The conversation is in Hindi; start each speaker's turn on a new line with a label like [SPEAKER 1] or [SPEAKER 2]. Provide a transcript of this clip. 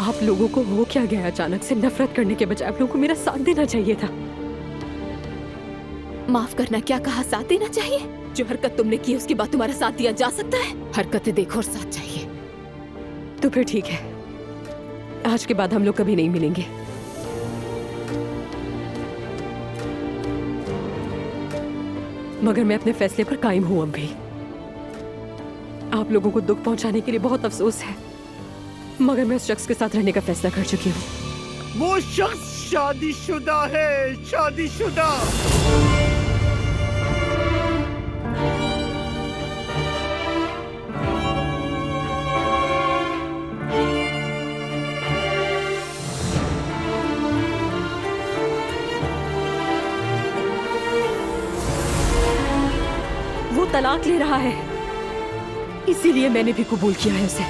[SPEAKER 1] आप लोगों को हो क्या गया अचानक से? नफरत करने के बजाय आप लोगों को मेरा साथ देना चाहिए था।
[SPEAKER 2] माफ करना क्या कहा? साथ देना चाहिए? जो हरकत तुमने की उसके बाद तुम्हारा साथ दिया जा सकता है? हरकतें देखो और साथ चाहिए।
[SPEAKER 1] तो फिर ठीक है, आज के बाद हम लोग कभी नहीं मिलेंगे। मगर मैं अपने फैसले पर कायम हूं अब भी। आप लोगों को दुख पहुंचाने के लिए बहुत अफसोस है, मगर मैं उस शख्स के साथ रहने का फैसला कर चुकी हूँ।
[SPEAKER 3] वो शख्स शादीशुदा है, शादीशुदा।
[SPEAKER 1] वो तलाक ले रहा है, इसीलिए मैंने भी कबूल किया है उसे।